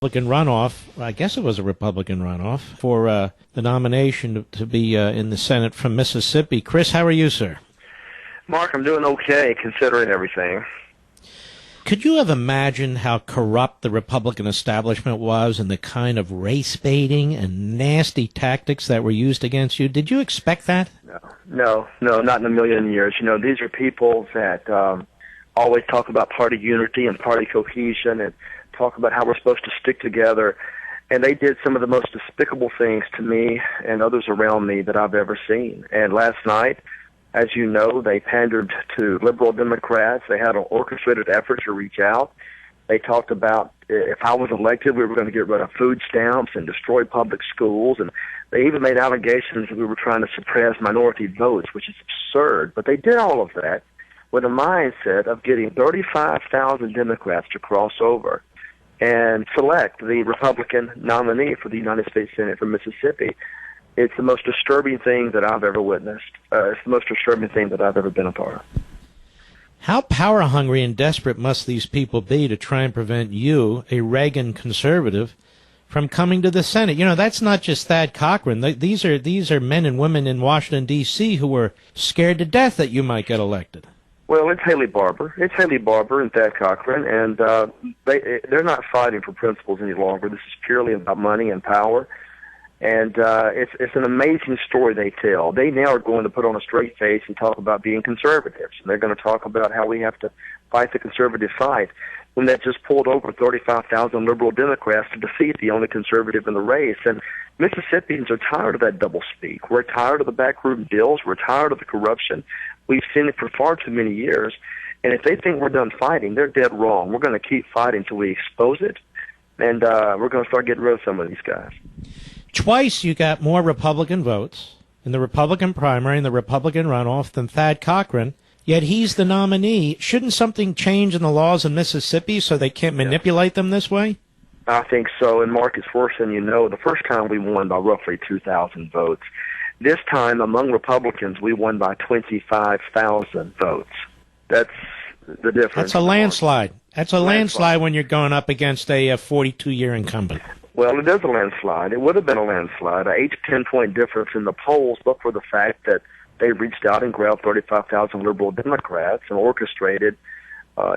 Republican runoff. I guess it was a Republican runoff for the nomination to be in the Senate from Mississippi. Chris, how are you, sir? Mark, I'm doing okay considering everything. Could you have imagined how corrupt the Republican establishment was and the kind of race baiting and nasty tactics that were used against you? Did you expect that? No, not in a million years. You know, these are people that always talk about party unity and party cohesion and talk about how we're supposed to stick together. And they did some of the most despicable things to me and others around me that I've ever seen. And last night, as you know, they pandered to liberal Democrats. They had an orchestrated effort to reach out. They talked about if I was elected, we were going to get rid of food stamps and destroy public schools. And they even made allegations that we were trying to suppress minority votes, which is absurd. But they did all of that with a mindset of getting 35,000 Democrats to cross over and select the Republican nominee for the United States Senate from Mississippi. It's the most disturbing thing that I've ever witnessed. It's the most disturbing thing that I've ever been a part of. How power-hungry and desperate must these people be to try and prevent you, a Reagan conservative, from coming to the Senate? You know, that's not just Thad Cochran. These are men and women in Washington, D.C. who were scared to death that you might get elected. Well, it's Haley Barbour. It's Haley Barbour and Thad Cochran, and they're not fighting for principles any longer. This is purely about money and power. And it's an amazing story they tell. They now are going to put on a straight face and talk about being conservatives. And they're going to talk about how we have to fight the conservative fight when that just pulled over 35,000 liberal Democrats to defeat the only conservative in the race. And Mississippians are tired of that doublespeak. We're tired of the backroom deals. We're tired of the corruption. We've seen it for far too many years. And if they think we're done fighting, they're dead wrong. We're going to keep fighting until we expose it. And we're going to start getting rid of some of these guys. Twice you got more Republican votes in the Republican primary and the Republican runoff than Thad Cochran, yet he's the nominee. Shouldn't something change in the laws in Mississippi so they can't manipulate them this way? I think so, and Mark, it's worse than you know. The first time we won by roughly 2,000 votes. This time, among Republicans, we won by 25,000 votes. That's the difference. That's a landslide. That's a landslide when you're going up against a 42-year incumbent. Well, it is a landslide. It would have been a landslide, an 8 to 10 point difference in the polls, but for the fact that they reached out and grabbed 35,000 liberal Democrats and orchestrated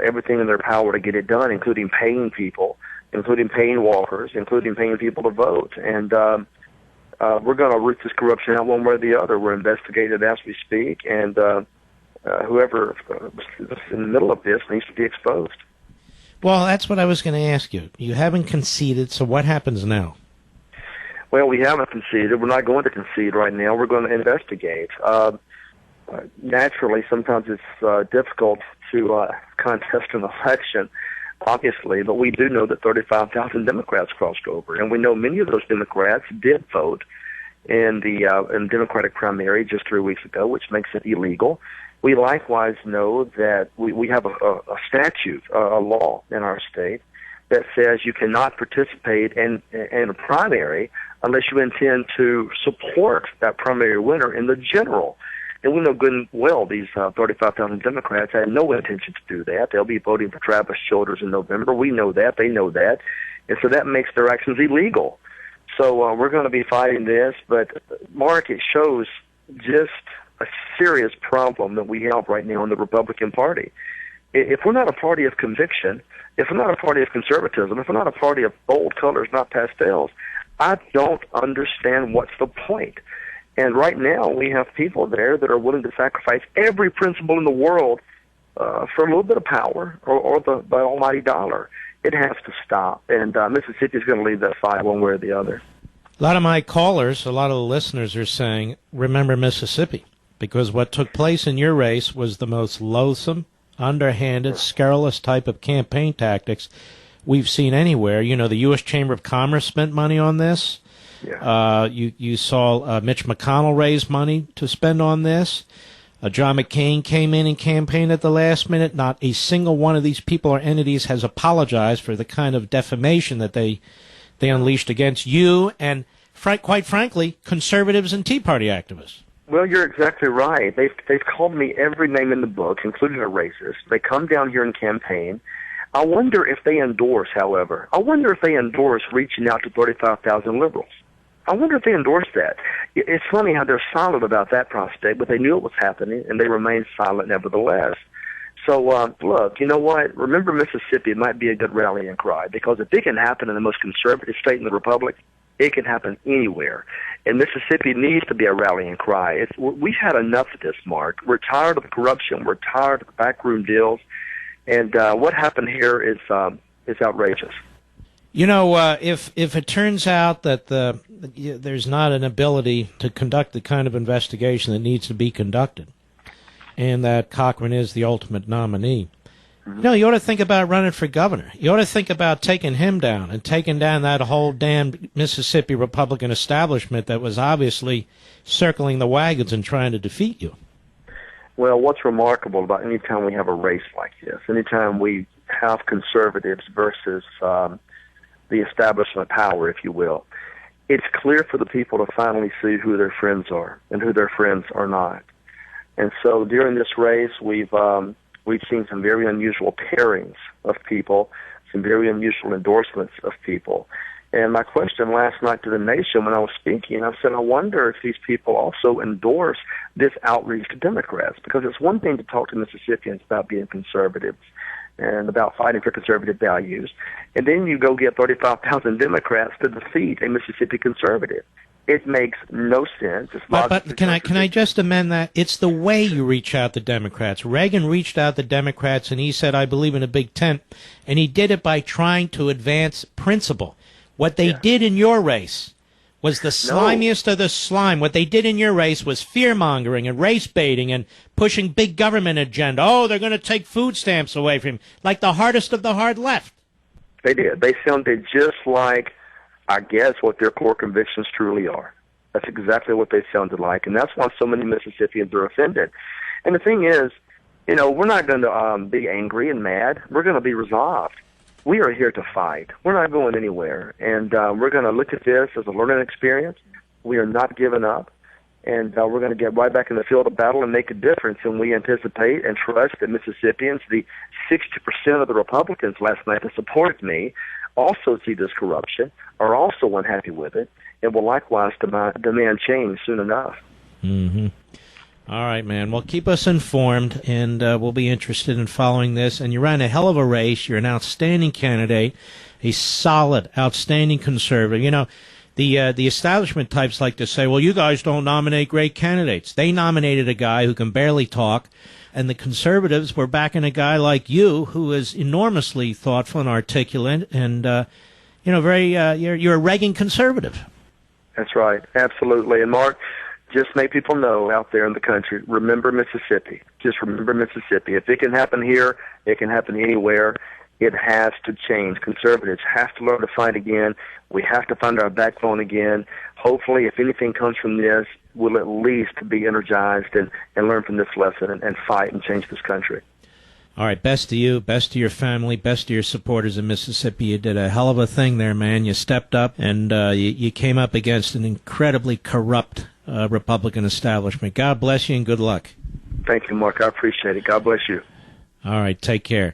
everything in their power to get it done, including paying people, including paying walkers, including paying people to vote. And we're going to root this corruption out one way or the other. We're investigating it as we speak, and whoever is in the middle of this needs to be exposed. Well, that's what I was going to ask you. You haven't conceded, so what happens now? Well, we haven't conceded. We're not going to concede right now. We're going to investigate. Naturally, sometimes it's difficult to contest an election, obviously, but we do know that 35,000 Democrats crossed over, and we know many of those Democrats did vote in the Democratic primary just 3 weeks ago, which makes it illegal. We likewise know that we have a statute, a law in our state that says you cannot participate in a primary unless you intend to support that primary winner in the general. And we know good and well these 35,000 Democrats had no intention to do that. They'll be voting for Travis Childers in November. We know that. They know that. And so that makes their actions illegal. So we're going to be fighting this. But, Mark, it shows just a serious problem that we have right now in the Republican Party. If we're not a party of conviction, if we're not a party of conservatism, if we're not a party of bold colors, not pastels, I don't understand what's the point. And right now we have people there that are willing to sacrifice every principle in the world for a little bit of power or the almighty dollar. It has to stop. And Mississippi is going to lead that fight one way or the other. A lot of my callers, a lot of the listeners are saying, remember Mississippi. Because what took place in your race was the most loathsome, underhanded, scurrilous type of campaign tactics we've seen anywhere. You know, the U.S. Chamber of Commerce spent money on this. Yeah. You saw Mitch McConnell raise money to spend on this. John McCain came in and campaigned at the last minute. Not a single one of these people or entities has apologized for the kind of defamation that they unleashed against you and, quite frankly, conservatives and Tea Party activists. Well, you're exactly right. They've called me every name in the book, including a racist. They come down here and campaign. I wonder if they endorse, however, reaching out to 35,000 liberals. I wonder if they endorse that. It's funny how they're silent about that prospect, but they knew it was happening, and they remained silent nevertheless. So, look, you know what? Remember Mississippi might be a good rallying cry, because if it can happen in the most conservative state in the Republic, it can happen anywhere. And Mississippi needs to be a rallying cry. We've had enough of this, Mark. We're tired of the corruption. We're tired of the backroom deals. And what happened here is outrageous. You know, if it turns out that there's not an ability to conduct the kind of investigation that needs to be conducted, and that Cochran is the ultimate nominee, you know, you ought to think about running for governor. You ought to think about taking him down and taking down that whole damn Mississippi Republican establishment that was obviously circling the wagons and trying to defeat you. Well, what's remarkable about any time we have a race like this, anytime we have conservatives versus the establishment power, if you will, it's clear for the people to finally see who their friends are and who their friends are not. And so during this race, we've seen some very unusual pairings of people, some very unusual endorsements of people. And my question last night to the nation when I was speaking, I said, I wonder if these people also endorse this outreach to Democrats, because it's one thing to talk to Mississippians about being conservatives and about fighting for conservative values, and then you go get 35,000 Democrats to defeat a Mississippi conservative. It makes no sense. But can I just amend that? It's the way you reach out to Democrats. Reagan reached out to Democrats, and he said, I believe in a big tent, and he did it by trying to advance principle. What they did in your race was the slimiest of the slime. What they did in your race was fear-mongering and race-baiting and pushing big government agenda. Oh, they're going to take food stamps away from him, like the hardest of the hard left. They did. They sounded just like, I guess, what their core convictions truly are. That's exactly what they sounded like, and that's why so many Mississippians are offended. And the thing is, you know, we're not going to be angry and mad. We're going to be resolved. We are here to fight. We're not going anywhere, and we're going to look at this as a learning experience. We are not giving up, and we're going to get right back in the field of battle and make a difference. And we anticipate and trust that Mississippians, the 60% of the Republicans last night that supported me, also see this corruption, are also unhappy with it, and will likewise demand change soon enough. Mm-hmm. All right, man. Well, keep us informed, and we'll be interested in following this. And you ran a hell of a race. You're an outstanding candidate, a solid, outstanding conservative. You know, the establishment types like to say, well, you guys don't nominate great candidates. They nominated a guy who can barely talk, and the conservatives were backing a guy like you who is enormously thoughtful and articulate, and you know, very you're a Reagan conservative. That's right, absolutely. And Mark, just make people know out there in the country, remember Mississippi. Just remember Mississippi. If it can happen here, it can happen anywhere. It has to change. Conservatives have to learn to fight again. We have to find our backbone again. Hopefully, if anything comes from this, we'll at least be energized and learn from this lesson and fight and change this country. All right, best to you, best to your family, best to your supporters in Mississippi. You did a hell of a thing there, man. You stepped up, and you came up against an incredibly corrupt Republican establishment. God bless you, and good luck. Thank you, Mark. I appreciate it. God bless you. All right, take care.